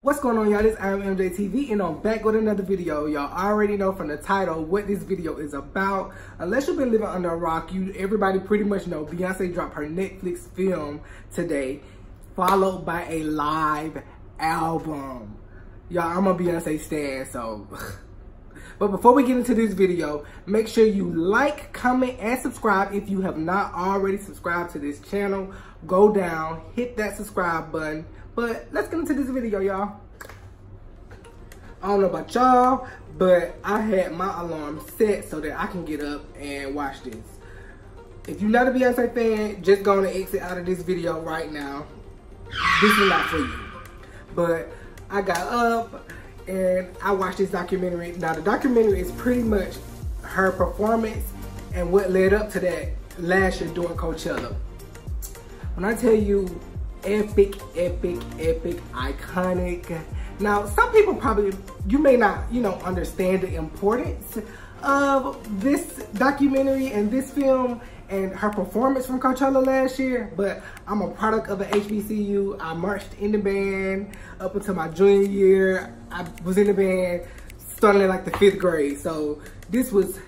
What's going on, y'all? This is IamMJ and I'm back with another video. Y'all already know from the title what this video is about. Unless you've been living under a rock, everybody pretty much know Beyonce dropped her Netflix film today, followed by a live album. Y'all, I'm a Beyonce stan, so... But before we get into this video, make sure you like, comment, and subscribe if you have not already subscribed to this channel. Go down, hit that subscribe button. But let's get into this video, y'all. I don't know about y'all, but I had my alarm set so that I can get up and watch this. If you're not a Beyonce fan, just go on and exit out of this video right now. This is not for you. But I got up and I watched this documentary. Now the documentary is pretty much her performance and what led up to that last year during Coachella. When I tell you epic, iconic. Now, some people probably, you may not, understand the importance of this documentary and this film and her performance from Coachella last year, but I'm a product of an HBCU. I marched in the band up until my junior year. I was in the band starting in like the 5th grade. So this was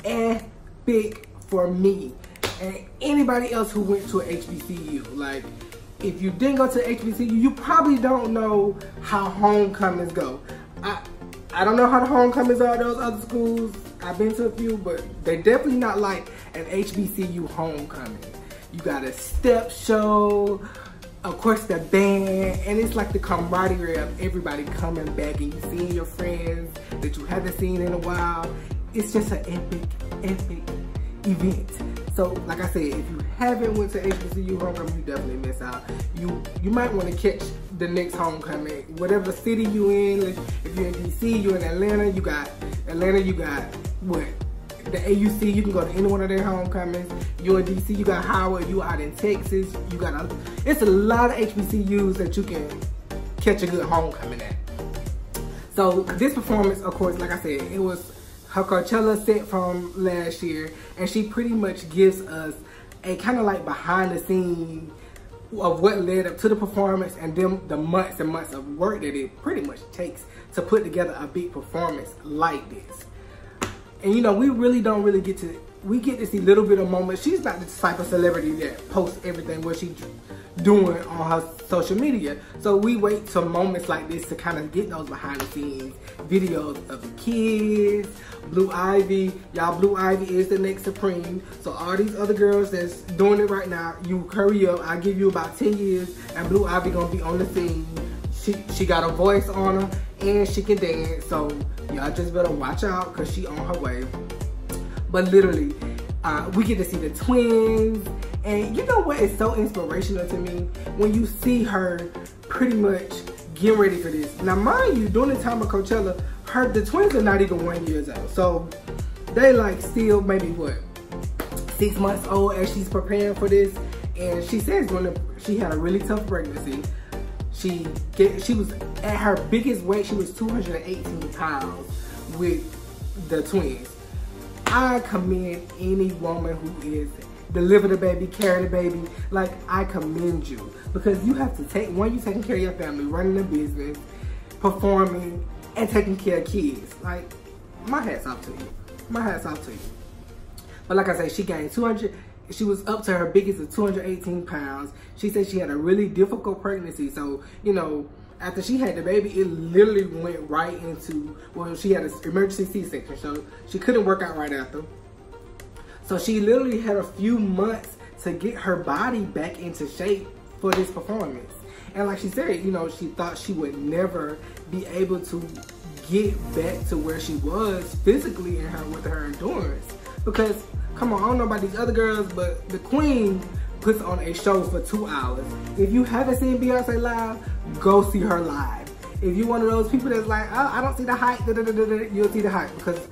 epic for me and anybody else who went to an HBCU. Like, if you didn't go to HBCU, you probably don't know how homecomings go. I don't know how the homecomings are at those other schools. I've been to a few, but they're definitely not like an HBCU homecoming. You got a step show, of course the band, and it's like the camaraderie of everybody coming back and you seeing your friends that you haven't seen in a while. It's just an epic event. So, like I said, if you haven't went to HBCU homecoming, you definitely miss out. You might want to catch the next homecoming, whatever city you in. Like, if you're in DC, you're in Atlanta. You got what? The AUC. You can go to any one of their homecomings. You're in DC. You got Howard. You out in Texas. It's a lot of HBCUs that you can catch a good homecoming at. So this performance, of course, like I said, it was her Coachella set from last year, and she pretty much gives us a kind of like behind the scenes of what led up to the performance and then the months and months of work that it pretty much takes to put together a big performance like this. And we really don't get to see a little bit of moments. She's not the type of celebrity that posts everything what she's doing on her social media. So we wait till moments like this to kind of get those behind the scenes videos of the kids, Blue Ivy. Y'all, Blue Ivy is the next Supreme. So all these other girls that's doing it right now, you hurry up. I'll give you about 10 years and Blue Ivy gonna be on the scene. She got a voice on her and she can dance. So y'all just better watch out because she on her way. But literally, we get to see the twins. And you know what is so inspirational to me? When you see her pretty much getting ready for this. Now, mind you, during the time of Coachella, the twins are not even 1 year old. So they like still maybe what, 6 months old as she's preparing for this. And she says she had a really tough pregnancy. She was at her biggest weight. She was 218 pounds with the twins. I commend any woman who is deliver the baby, carry the baby. Like, I commend you because you have to you're taking care of your family, running a business, performing, and taking care of kids. Like, my hat's off to you. My hat's off to you. But like I said, she gained 200. She was up to her biggest of 218 pounds. She said she had a really difficult pregnancy. So, after she had the baby, it literally went right into, well, she had an emergency C-section. So she couldn't work out right after. So she literally had a few months to get her body back into shape for this performance. And like she said, she thought she would never be able to get back to where she was physically with her endurance. Because, come on, I don't know about these other girls, but the Queen puts on a show for 2 hours. If you haven't seen Beyonce live, go see her live. If you're one of those people that's like, oh, I don't see the hype, you'll see the hype. Because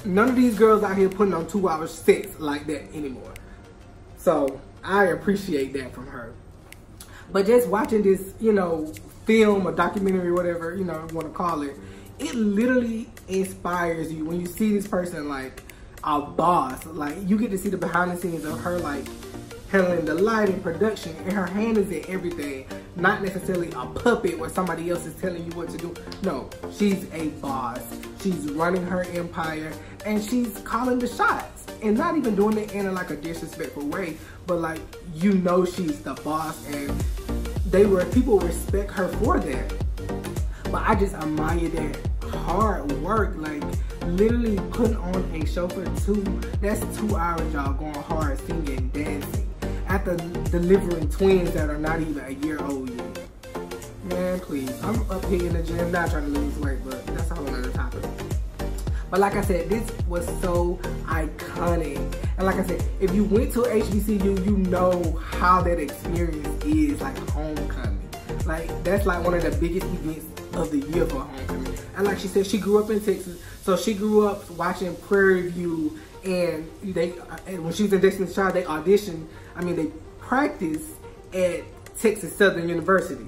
none of these girls out here putting on 2 hour sets like that anymore. So I appreciate that from her. But just watching this, film or documentary, whatever, you want to call it, it literally inspires you when you see this person like a boss. Like, you get to see the behind the scenes of her like handling the lighting, production, and her hand is in everything. Not necessarily a puppet where somebody else is telling you what to do. No, she's a boss. She's running her empire, and she's calling the shots. And not even doing it in like a disrespectful way, but like, you know, she's the boss, and people respect her for that. But I just admire that hard work, like literally putting on a show for that's 2 hours, y'all, going hard, singing, dancing, after delivering twins that are not even a year old yet. Man, please, I'm up here in the gym, not trying to lose weight, but that's a whole other topic. But like I said, this was so iconic. And like I said, if you went to HBCU, you know how that experience is, like homecoming. Like, that's like one of the biggest events of the year for homecoming. And like she said, she grew up in Texas, so she grew up watching Prairie View, and when she was in Destiny's Child, they they practiced at Texas Southern University.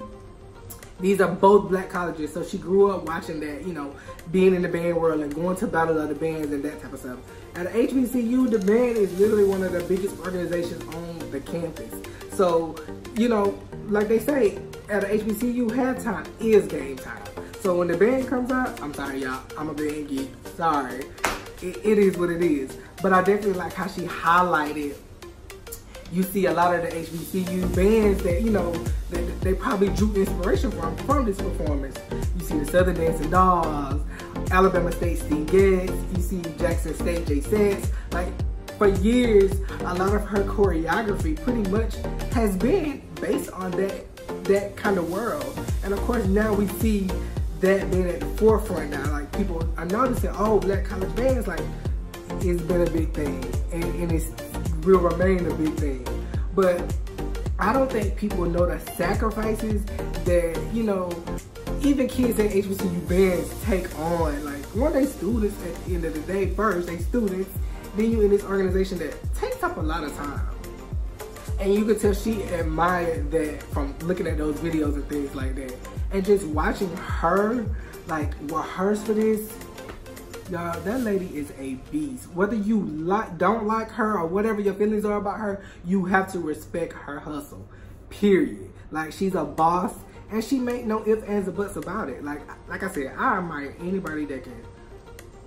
These are both black colleges, so she grew up watching that, you know, being in the band world and going to battle other bands and that type of stuff. At HBCU, the band is literally one of the biggest organizations on the campus. So, you know, like they say, at a HBCU, halftime is game time. So when the band comes out, I'm sorry, y'all, I'm a band geek, sorry. It is what it is. But I definitely like how she highlighted. You see a lot of the HBCU bands that, you know, they probably drew inspiration from this performance. You see the Southern Dancing Dolls, Alabama State Steve Getz, you see Jackson State Jay Sets. Like, for years, a lot of her choreography pretty much has been based on that kind of world. And of course, now we see that being at the forefront now. Like, people are noticing, oh, black college bands, like, it's been a big thing, and it will remain a big thing. But I don't think people know the sacrifices that, you know, even kids in HBCU bands take on. Like, one, they students at the end of the day first, they students, then you in this organization that takes up a lot of time. And you could tell she admired that from looking at those videos and things like that. And just watching her, like, rehearse for this, y'all, that lady is a beast. Whether you don't like her or whatever your feelings are about her, you have to respect her hustle, period. Like, she's a boss, and she make no ifs, ands, or buts about it. Like I said, I admire anybody that can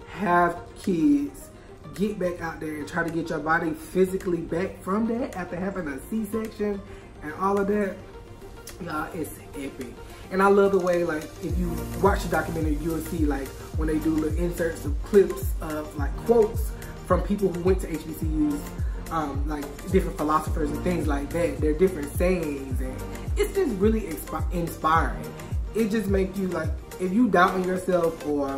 have kids, get back out there and try to get your body physically back from that after having a C-section and all of that. Y'all, it's epic. And I love the way, like, if you watch the documentary, you'll see, like, when they do little inserts of clips of, like, quotes from people who went to HBCUs, like different philosophers and things like that. They're different sayings, and it's just really inspiring. It just makes you, like, if you doubting yourself or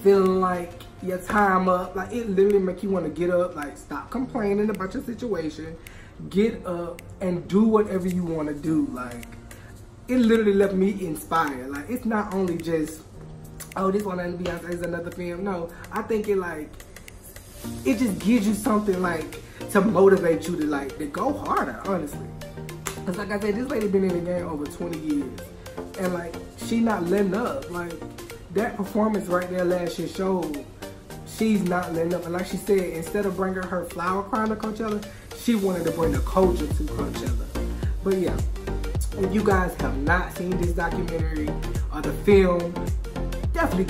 feeling like your time up, like, it literally makes you want to get up, like, stop complaining about your situation, get up and do whatever you want to do. Like, it literally left me inspired. Like, it's not only just, oh, this one and Beyonce is another film. No, I think it just gives you something, like, to motivate you to, like, to go harder, honestly. Cause like I said, this lady been in the game over 20 years, and, like, she not letting up. Like, that performance right there last year showed she's not letting up. And like she said, instead of bringing her flower crown to Coachella, she wanted to bring the culture to Coachella. But yeah, if you guys have not seen this documentary or the film, definitely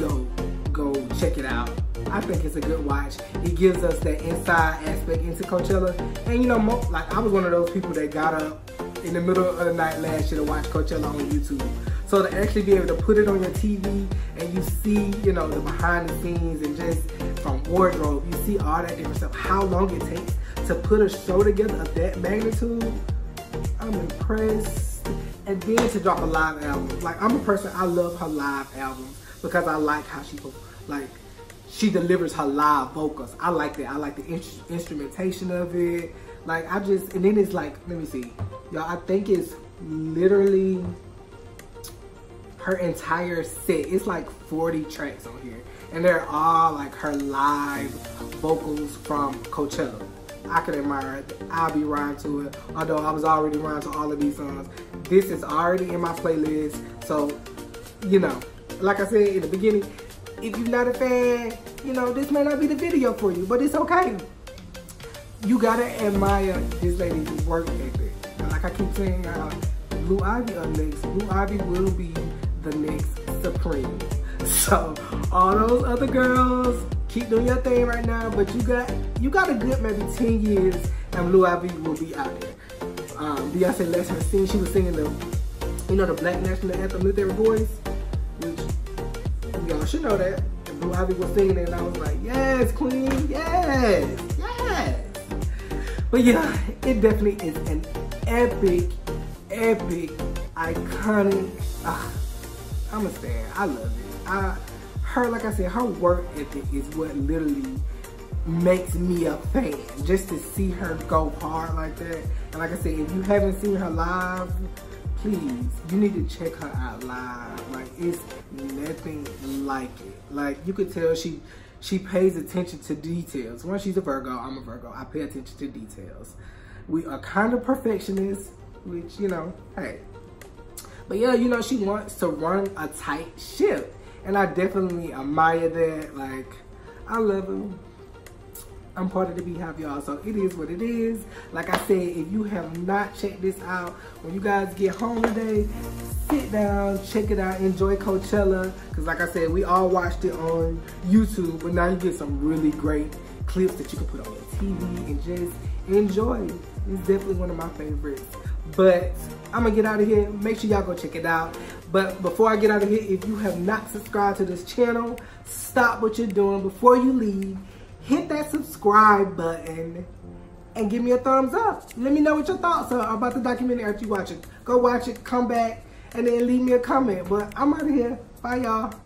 go check it out. I think it's a good watch. It gives us that inside aspect into Coachella. And you know, like, I was one of those people that got up in the middle of the night last year to watch Coachella on YouTube. So to actually be able to put it on your TV and you see, you know, the behind the scenes and just from wardrobe, you see all that different stuff, how long it takes to put a show together of that magnitude, I'm impressed. And then to drop a live album. Like, I'm a person, I love her live albums because I like how she delivers her live vocals. I like that. I like the instrumentation of it. Like, and then it's like, let me see. Y'all, I think it's literally her entire set. It's like 40 tracks on here. And they're all like her live vocals from Coachella. I can admire it. I'll be riding to it. Although I was already riding to all of these songs. This is already in my playlist. So, you know, like I said in the beginning, if you're not a fan, you know, this may not be the video for you, but it's okay. you gotta admire this lady's work ethic. And like I keep saying, Blue Ivy up next. Blue Ivy will be the next Supreme. So all those other girls, keep doing your thing right now, but you got a good maybe 10 years and Blue Ivy will be out there. Beyonce last her sing, she was singing the Black National Anthem, Military Boys, which y'all should know that. And Blue Ivy was singing it and I was like, yes, queen, yes, yes. But yeah, it definitely is an epic, iconic, I'm a stan, I love it. Like I said, her work ethic is what literally makes me a fan. Just to see her go hard like that. And like I said, if you haven't seen her live, please, you need to check her out live. Like, it's nothing like it. Like, you could tell she pays attention to details. Once she's a Virgo, I'm a Virgo. I pay attention to details. We are kind of perfectionists, which, you know, hey. But yeah, you know, she wants to run a tight ship. And I definitely admire that. Like, I love it. I'm part of the Beehive, y'all, so it is what it is. Like I said, if you have not checked this out, when you guys get home today, sit down, check it out, enjoy Coachella. Because like I said, we all watched it on YouTube, but now you get some really great clips that you can put on your TV and just enjoy. It's definitely one of my favorites. But I'm gonna get out of here. Make sure y'all go check it out. But before I get out of here, if you have not subscribed to this channel, stop what you're doing before you leave. Hit that subscribe button and give me a thumbs up. Let me know what your thoughts are about the documentary after you watch it. Go watch it, come back, and then leave me a comment. But I'm out of here. Bye, y'all.